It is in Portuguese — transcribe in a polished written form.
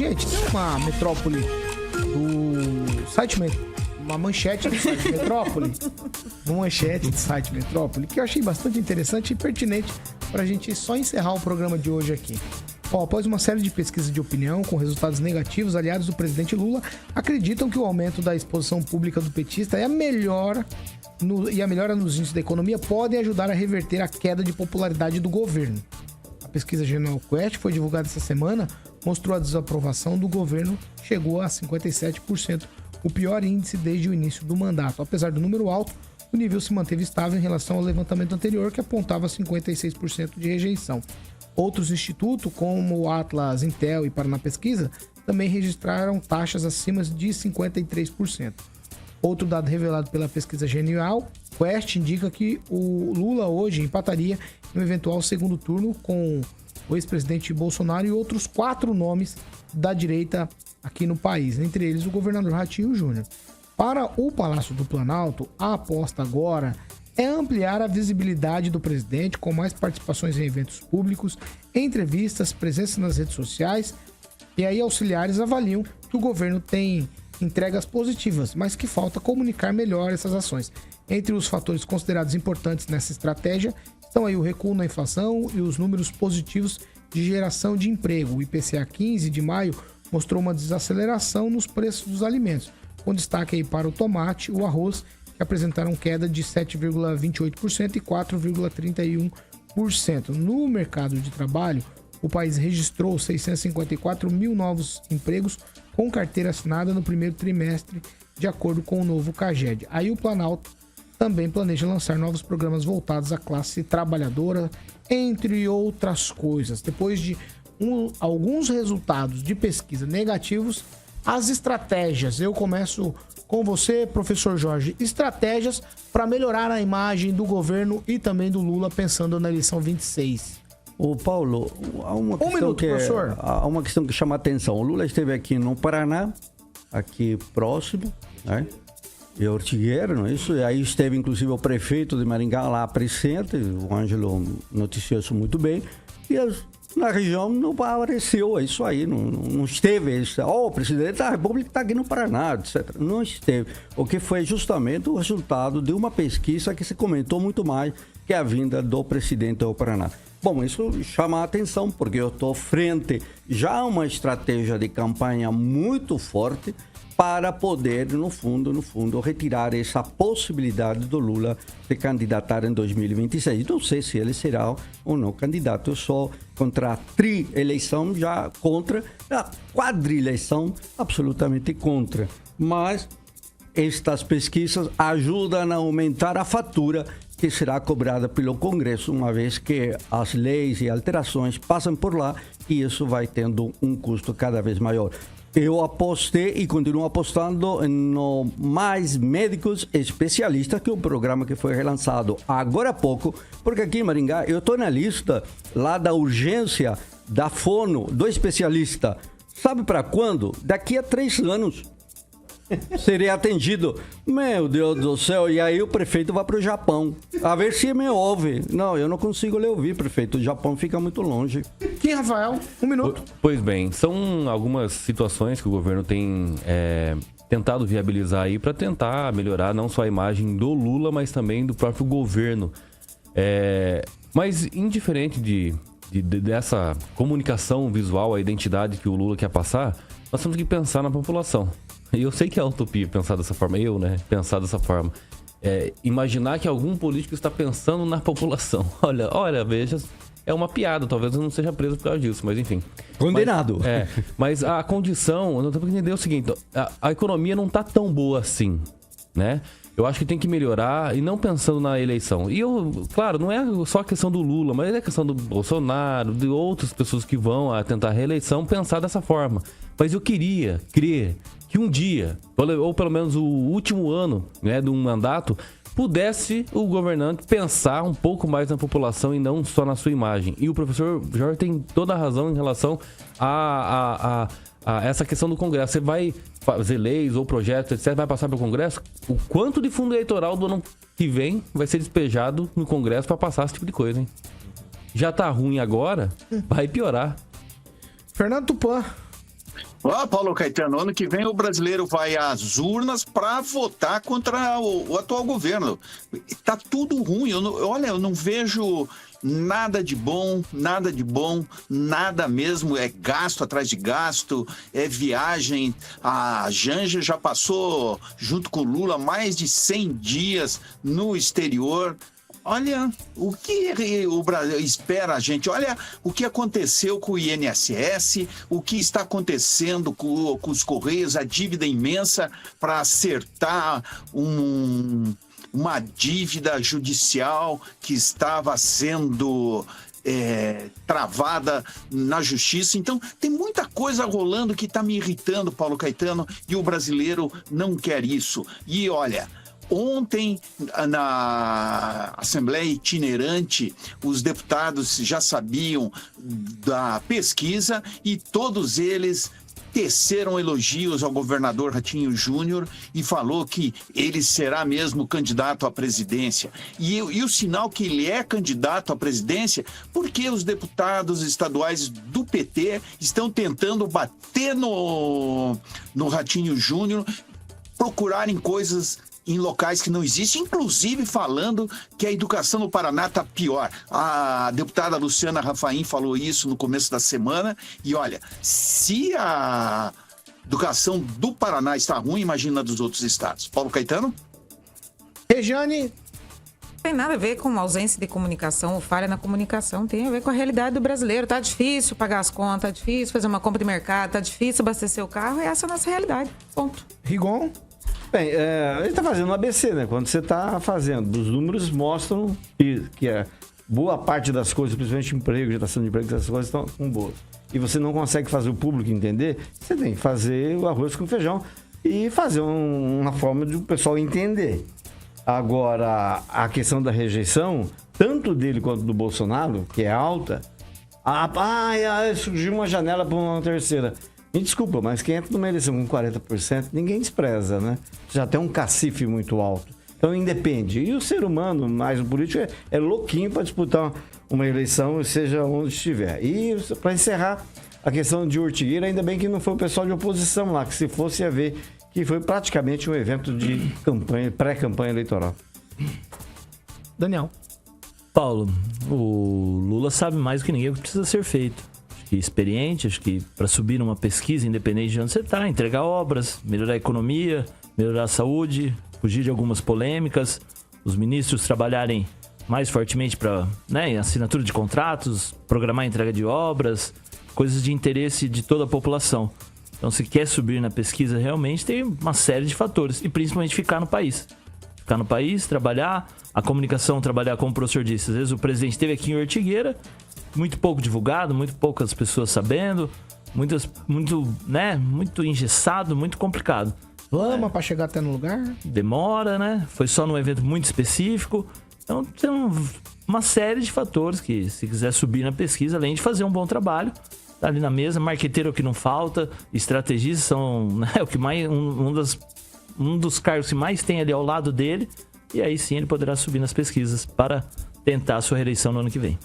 Gente, tem uma metrópole do site uma manchete do site Metrópole, que eu achei bastante interessante e pertinente pra gente só encerrar o programa de hoje aqui. Após uma série de pesquisas de opinião com resultados negativos, aliados do presidente Lula acreditam que o aumento da exposição pública do petista e a melhora nos índices da economia podem ajudar a reverter a queda de popularidade do governo. A pesquisa Genial Quest foi divulgada essa semana, mostrou a desaprovação do governo, chegou a 57%, o pior índice desde o início do mandato. Apesar do número alto, o nível se manteve estável em relação ao levantamento anterior, que apontava 56% de rejeição. Outros institutos, como o Atlas, Intel e Paraná Pesquisa, também registraram taxas acima de 53%. Outro dado revelado pela pesquisa Genial Quest indica que o Lula hoje empataria em um eventual segundo turno com o ex-presidente Bolsonaro e outros 4 nomes da direita aqui no país, entre eles o governador Ratinho Júnior. Para o Palácio do Planalto, a aposta agora é ampliar a visibilidade do presidente com mais participações em eventos públicos, entrevistas, presença nas redes sociais, e aí auxiliares avaliam que o governo tem entregas positivas, mas que falta comunicar melhor essas ações. Entre os fatores considerados importantes nessa estratégia estão aí o recuo na inflação e os números positivos de geração de emprego. O IPCA 15 de maio mostrou uma desaceleração nos preços dos alimentos, com destaque aí para o tomate e o arroz, que apresentaram queda de 7,28% e 4,31%. No mercado de trabalho, o país registrou 654 mil novos empregos com carteira assinada no primeiro trimestre, de acordo com o novo CAGED. Aí o Planalto também planeja lançar novos programas voltados à classe trabalhadora, entre outras coisas. Depois de alguns resultados de pesquisa negativos, as estratégias. Eu começo com você, professor Jorge. Estratégias para melhorar a imagem do governo e também do Lula, pensando na eleição 26. Ô Paulo, há uma questão há uma questão que chama a atenção. O Lula esteve aqui no Paraná, aqui próximo, né? E Ortigueira, não é isso? E aí esteve inclusive o prefeito de Maringá lá presente, o Ângelo noticiou isso muito bem. E na região não apareceu, é isso aí, não esteve. O presidente da República está aqui no Paraná, etc. Não esteve. O que foi justamente o resultado de uma pesquisa que se comentou muito mais que a vinda do presidente ao Paraná. Bom, isso chama a atenção, porque eu estou frente já a uma estratégia de campanha muito forte para poder, no fundo, retirar essa possibilidade do Lula se candidatar em 2026. Não sei se ele será ou não candidato. Eu sou contra a tri-eleição, já contra a quadri-eleição, absolutamente contra. Mas estas pesquisas ajudam a aumentar a fatura que será cobrada pelo Congresso, uma vez que as leis e alterações passam por lá e isso vai tendo um custo cada vez maior. Eu apostei e continuo apostando no Mais Médicos Especialistas, que é um programa que foi relançado agora há pouco, porque aqui em Maringá eu estou na lista lá da urgência da fono, do especialista. Sabe para quando? Daqui a 3 anos. Serei atendido. Meu Deus do céu, e aí o prefeito vai para o Japão. A ver se me ouve. Não, eu não consigo lhe ouvir, prefeito. O Japão fica muito longe. Aqui, Rafael, 1 minuto. Pois bem, são algumas situações que o governo tem tentado viabilizar aí para tentar melhorar não só a imagem do Lula, mas também do próprio governo. Mas indiferente dessa comunicação visual, a identidade que o Lula quer passar, nós temos que pensar na população. E eu sei que é utopia pensar dessa forma, pensar dessa forma. Imaginar que algum político está pensando na população. Olha, veja, é uma piada, talvez eu não seja preso por causa disso, mas enfim. Condenado. Mas a condição, eu tenho que entender o seguinte, a economia não está tão boa assim, né? Eu acho que tem que melhorar e não pensando na eleição. E claro, não é só a questão do Lula, mas é a questão do Bolsonaro, de outras pessoas que vão a tentar a reeleição pensar dessa forma. Mas eu queria crer que um dia, ou pelo menos o último ano, né, de um mandato, pudesse o governante pensar um pouco mais na população e não só na sua imagem. E o professor Jorge tem toda a razão em relação a essa questão do Congresso. Você vai fazer leis ou projetos, etc., vai passar pelo Congresso, o quanto de fundo eleitoral do ano que vem vai ser despejado no Congresso para passar esse tipo de coisa, hein? Já tá ruim agora, vai piorar. Fernando Tupan. Ó, Paulo Caetano, ano que vem o brasileiro vai às urnas para votar contra o atual governo. Tá tudo ruim. Eu não vejo nada de bom, nada mesmo. É gasto atrás de gasto, é viagem. A Janja já passou, junto com o Lula, mais de 100 dias no exterior. Olha, o que o Brasil espera a gente? Olha o que aconteceu com o INSS, o que está acontecendo com os Correios, a dívida imensa para acertar uma dívida judicial que estava sendo travada na justiça. Então, tem muita coisa rolando que está me irritando, Paulo Caetano, e o brasileiro não quer isso. E olha... Ontem, na Assembleia Itinerante, os deputados já sabiam da pesquisa e todos eles teceram elogios ao governador Ratinho Júnior e falou que ele será mesmo candidato à presidência. E o sinal que ele é candidato à presidência, porque os deputados estaduais do PT estão tentando bater no Ratinho Júnior, procurarem coisas em locais que não existem, inclusive falando que a educação no Paraná está pior. A deputada Luciana Rafaim falou isso no começo da semana. E olha, se a educação do Paraná está ruim, imagina dos outros estados. Paulo Caetano? Rejane? Não tem nada a ver com ausência de comunicação ou falha na comunicação, tem a ver com a realidade do brasileiro. Tá difícil pagar as contas, tá difícil fazer uma compra de mercado, tá difícil abastecer o carro, e essa é a nossa realidade. Ponto. Rigon? Bem, a gente está fazendo um ABC, né? Quando você está fazendo, os números mostram que boa parte das coisas, principalmente emprego, geração de emprego, essas coisas estão boas. E você não consegue fazer o público entender, você tem que fazer o arroz com feijão e fazer uma forma de o pessoal entender. Agora, a questão da rejeição, tanto dele quanto do Bolsonaro, que é alta, surgiu uma janela para uma terceira. Me desculpa, mas quem entra numa eleição com 40%, ninguém despreza, né? Já tem um cacife muito alto. Então, independe. E o ser humano, mais o político, é louquinho para disputar uma eleição, seja onde estiver. E, para encerrar, a questão de Ortigueira, ainda bem que não foi o pessoal de oposição lá, que se fosse ia ver que foi praticamente um evento de campanha, pré-campanha eleitoral. Daniel? Paulo, o Lula sabe mais do que ninguém o que precisa ser feito. Experiente, acho que para subir numa pesquisa, independente de onde você está, entregar obras, melhorar a economia, melhorar a saúde, fugir de algumas polêmicas, os ministros trabalharem mais fortemente para, né, assinatura de contratos, programar a entrega de obras, coisas de interesse de toda a população. Então, se quer subir na pesquisa, realmente tem uma série de fatores, e principalmente ficar no país. Ficar no país, trabalhar, a comunicação, trabalhar, como o professor disse. Às vezes o presidente esteve aqui em Ortigueira, muito pouco divulgado, muito poucas pessoas sabendo, muito engessado, muito complicado. Lama para chegar até no lugar? Demora, né? Foi só num evento muito específico. Então tem uma série de fatores que, se quiser subir na pesquisa, além de fazer um bom trabalho, tá ali na mesa, marqueteiro é o que não falta, estrategistas são, né, o que mais, um dos cargos que mais tem ali ao lado dele, e aí sim ele poderá subir nas pesquisas para tentar a sua reeleição no ano que vem.